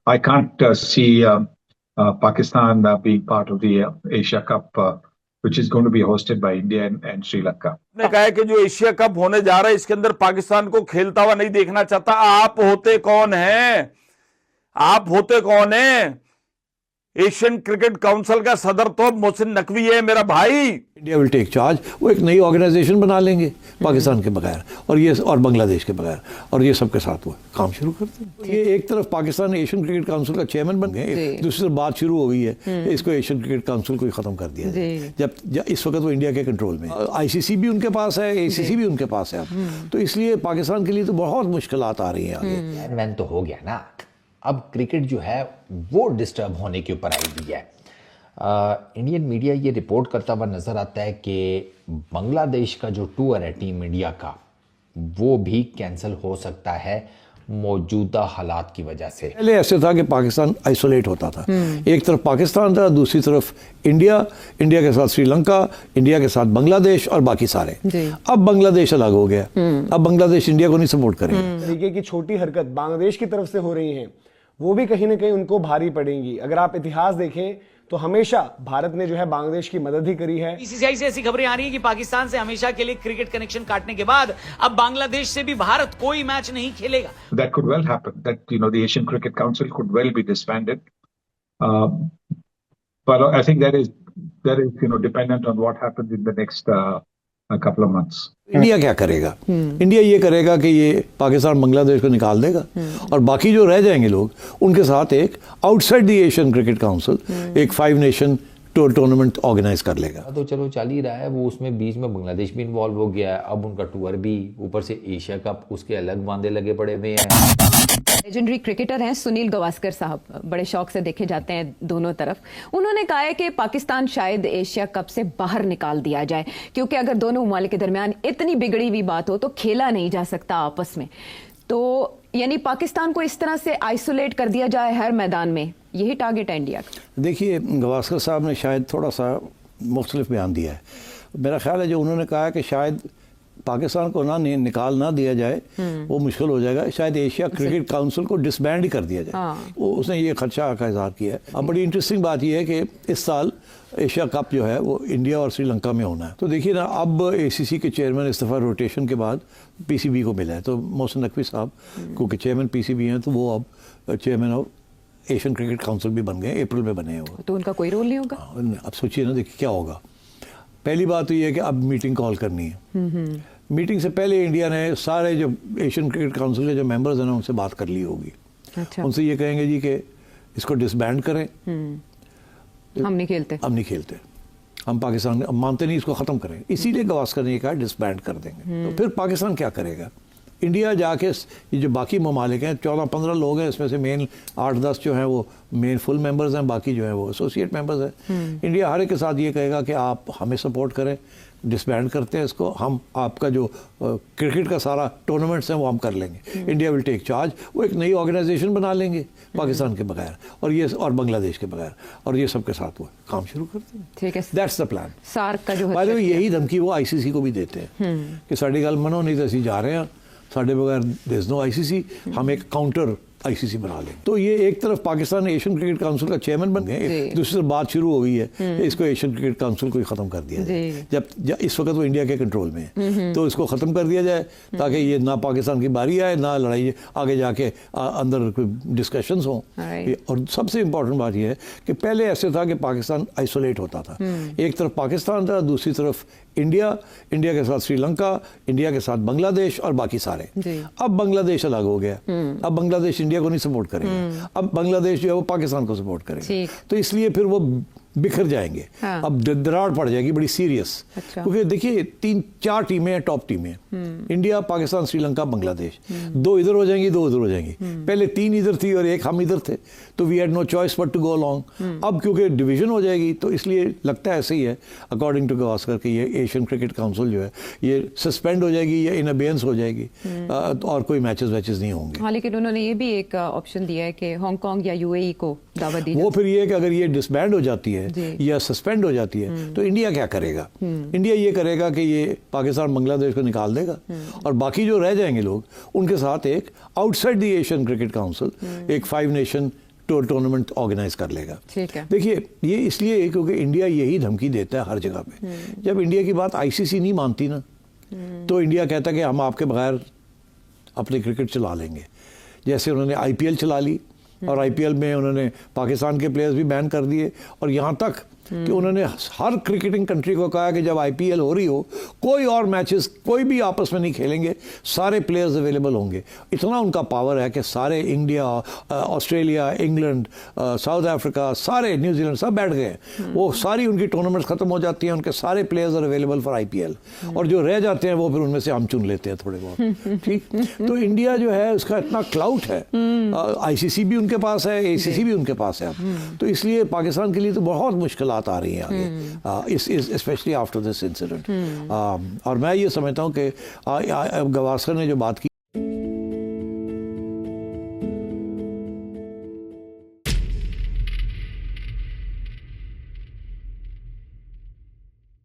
I can't see Pakistan being part of the Asia Cup, which is going to be hosted by India and Sri Lanka. ने कहा है कि जो Asia cup होने जा रहा है इसके अंदर पाकिस्तान को खेलता हुआ नहीं देखना चाहता। आप होते कौन हैं? आप होते कौन हैं? एशियन क्रिकेट काउंसिल का सदर तो मोहसिन नकवी है मेरा भाई। इंडिया विल टेक चार्ज, वो एक नई ऑर्गेनाइजेशन बना लेंगे पाकिस्तान के बगैर और बांग्लादेश के बगैर, और ये सबके साथ वो काम शुरू करते हैं। ये एक तरफ पाकिस्तान एशियन क्रिकेट काउंसिल का चेयरमैन बन गए, दूसरी तरफ बात शुरू हो गई है इसको एशियन क्रिकेट काउंसिल को ही खत्म कर दिया जाए, जब इस वक्त वो इंडिया के कंट्रोल में। ICC भी उनके पास है, ACC भी उनके पास है, तो इसलिए पाकिस्तान के लिए तो बहुत मुश्किलात आ रही हैं आगे। मैन तो हो गया ना, अब क्रिकेट जो है वो डिस्टर्ब होने के ऊपर आई हुई है। इंडियन मीडिया ये रिपोर्ट करता हुआ नजर आता है कि बांग्लादेश का जो टूर है टीम इंडिया का वो भी कैंसिल हो सकता है मौजूदा हालात की वजह से। पहले ऐसे था कि पाकिस्तान आइसोलेट होता था, एक तरफ पाकिस्तान था, दूसरी तरफ इंडिया के साथ श्रीलंका, इंडिया के साथ बांग्लादेश और बाकी सारे। अब बांग्लादेश अलग हो गया, अब बांग्लादेश इंडिया को नहीं सपोर्ट करेंगे। तरीके की छोटी हरकत बांग्लादेश की तरफ से हो रही है वो भी कहीं ना कहीं उनको भारी पड़ेंगी। अगर आप इतिहास देखें तो हमेशा भारत ने जो है बांग्लादेश की मदद ही करी है। बीसीसीआई से ऐसी खबरें आ रही है कि पाकिस्तान से हमेशा के लिए क्रिकेट कनेक्शन काटने के बाद अब बांग्लादेश से भी भारत कोई मैच नहीं खेलेगा। That could well happen. That the Asian Cricket Council could well be disbanded. But I think that is dependent on what happens in the next couple of months. India क्या करेगा? इंडिया ये करेगा कि ये पाकिस्तान बांग्लादेश को निकाल देगा और बाकी जो रह जाएंगे लोग उनके साथ एक outside the Asian cricket council एक 5 नेशन टूर्नामेंट ऑर्गेनाइज कर लेगा। तो चलो चल ही रहा है वो, उसमें बीच में बांग्लादेश भी इन्वॉल्व हो गया है, अब उनका टूर भी, ऊपर से एशिया कप उसके अलग बांधे लगे पड़े हुए हैं। लेजेंडरी क्रिकेटर हैं सुनील गावस्कर साहब, बड़े शौक से देखे जाते हैं दोनों तरफ। उन्होंने कहा है कि पाकिस्तान शायद एशिया कप से बाहर निकाल दिया जाए क्योंकि अगर दोनों ममालिक के दरमियान इतनी बिगड़ी हुई बात हो तो खेला नहीं जा सकता आपस में। तो यानी पाकिस्तान को इस तरह से आइसोलेट कर दिया जाए हर मैदान में, यही टारगेट है इंडिया का। देखिए, गावस्कर साहब ने शायद थोड़ा सा मुख्तलिफ बयान दिया है। मेरा ख्याल है जो उन्होंने कहा है कि शायद पाकिस्तान को निकाल ना दिया जाए वो मुश्किल हो जाएगा, शायद एशिया क्रिकेट काउंसिल को डिसबैंड ही कर दिया जाए। वो उसने ये खदशा का इजहार किया है। अब बड़ी इंटरेस्टिंग बात यह है कि इस साल एशिया कप जो है वो इंडिया और श्रीलंका में होना है। तो देखिए ना, अब ACC के चेयरमैन इस दफ़ा रोटेशन के बाद PCB को मिला है, तो मोहसिन नकवी साहब क्योंकि चेयरमैन PCB हैं तो वो अब chairman of Asian cricket council भी बन गए, अप्रैल में बने हैं वो। तो उनका कोई रोल नहीं होगा? अब सोचिए ना, देखिए क्या होगा। पहली बात तो ये है कि अब मीटिंग कॉल करनी है। मीटिंग से पहले इंडिया ने सारे जो एशियन क्रिकेट काउंसिल के जो मेंबर्स हैं उनसे बात कर ली होगी। अच्छा। उनसे ये कहेंगे जी कि इसको डिसबैंड करें, हम नहीं खेलते, हम पाकिस्तान मानते नहीं, इसको ख़त्म करें। इसीलिए गावस्कर ने कहा डिसबैंड कर देंगे। तो फिर पाकिस्तान क्या करेगा? इंडिया जाके ये जो बाकी ममालिक हैं 14-15 लोग हैं, इसमें से मेन 8-10 जो हैं वो मेन फुल मेंबर्स हैं, बाकी जो हैं वो एसोसिएट मेंबर्स हैं। इंडिया हर एक के साथ ये कहेगा कि आप हमें सपोर्ट करें, डिसबैंड करते हैं इसको, हम आपका जो क्रिकेट का सारा टूर्नामेंट्स हैं वो हम कर लेंगे। इंडिया विल टेक चार्ज, वो एक नई ऑर्गेनाइजेशन बना लेंगे पाकिस्तान के बगैर और बांग्लादेश के बगैर, और ये सबके साथ वो काम शुरू करते हैं। ठीक है, दैट्स द प्लान। सार्क का जो है यही धमकी वो ICC को भी देते हैं कि साड़ी गल मनो नहीं तो असी जा रहे हैं, साढ़े बगैर देयर इज नो ICC, हम एक काउंटर ICC बना लें। तो ये एक तरफ पाकिस्तान एशियन क्रिकेट काउंसिल का चेयरमैन बन गए, दूसरी तरफ बात शुरू हो गई है इसको एशियन क्रिकेट काउंसिल को ही खत्म कर दिया जाए, जब इस वक्त वो इंडिया के कंट्रोल में है। तो इसको ख़त्म कर दिया जाए ताकि ये ना पाकिस्तान की बारी आए, ना लड़ाई आगे जाके अंदर डिस्कशंस हों। और सबसे इम्पोर्टेंट बात यह है कि पहले ऐसे था कि पाकिस्तान आइसोलेट होता था, एक तरफ पाकिस्तान था, दूसरी तरफ इंडिया के साथ श्रीलंका, इंडिया के साथ बांग्लादेश और बाकी सारे। अब बांग्लादेश अलग हो गया, अब बांग्लादेश इंडिया को नहीं सपोर्ट करेगा, अब बांग्लादेश जो है वो पाकिस्तान को सपोर्ट करेगा। तो इसलिए फिर वो बिखर जाएंगे। हाँ। अब दरार पड़ जाएगी बड़ी सीरियस। अच्छा। क्योंकि देखिए 3-4 टीमें हैं, टॉप टीमें, इंडिया, पाकिस्तान, श्रीलंका, बांग्लादेश, 2 इधर हो जाएंगी, 2 उधर हो जाएंगी। पहले 3 इधर थी और 1 हम इधर थे, तो we had no choice but to go along. अब क्योंकि डिवीजन हो जाएगी तो इसलिए लगता है ऐसे ही है अकॉर्डिंग टू गावस्कर कि ये एशियन क्रिकेट काउंसिल जो है ये सस्पेंड हो जाएगी या इन अबेयंस हो जाएगी और कोई मैचेस नहीं होंगे। हाँ, लेकिन उन्होंने ये भी एक ऑप्शन दिया है कि हांगकांग या UAE को दावा दी वो फिर ये कि अगर ये डिसबैंड हो जाती है जी। या सस्पेंड हो जाती है तो इंडिया क्या करेगा? इंडिया ये करेगा कि ये पाकिस्तान बांग्लादेश को निकाल देगा और बाकी जो रह जाएंगे लोग उनके साथ एक outside the Asian cricket council एक 5 नेशन टूर्नामेंट ऑर्गेनाइज कर लेगा। ठीक है। देखिए ये इसलिए क्योंकि इंडिया यही धमकी देता है हर जगह पे। जब इंडिया की बात आईसीसी नहीं मानती ना तो इंडिया कहता है कि हम आपके बगैर अपने क्रिकेट चला लेंगे। जैसे उन्होंने आईपीएल चला ली और आईपीएल में उन्होंने पाकिस्तान के प्लेयर्स भी बैन कर दिए और यहाँ तक कि उन्होंने हर क्रिकेटिंग कंट्री को कहा कि जब आईपीएल हो रही हो कोई और मैचेस कोई भी आपस में नहीं खेलेंगे, सारे प्लेयर्स अवेलेबल होंगे। इतना उनका पावर है कि सारे India, Australia, England, south Africa, सारे न्यूजीलैंड सब बैठ गए। वो सारी उनकी टूर्नामेंट्स खत्म हो जाती हैं, उनके सारे players are available for IPL और जो रह जाते हैं वो फिर उनमें से हम चुन लेते हैं थोड़े बहुत। ठीक, तो इंडिया जो है उसका इतना क्लाउट है, आईसीसी भी उनके पास है, एसीसी भी उनके पास है, तो इसलिए पाकिस्तान के लिए तो बहुत मुश्किल आ रही है आगे, स्पेशली आफ्टर दिस इंसिडेंट। और मैं ये समझता हूँ कि गवास्कर ने जो बात की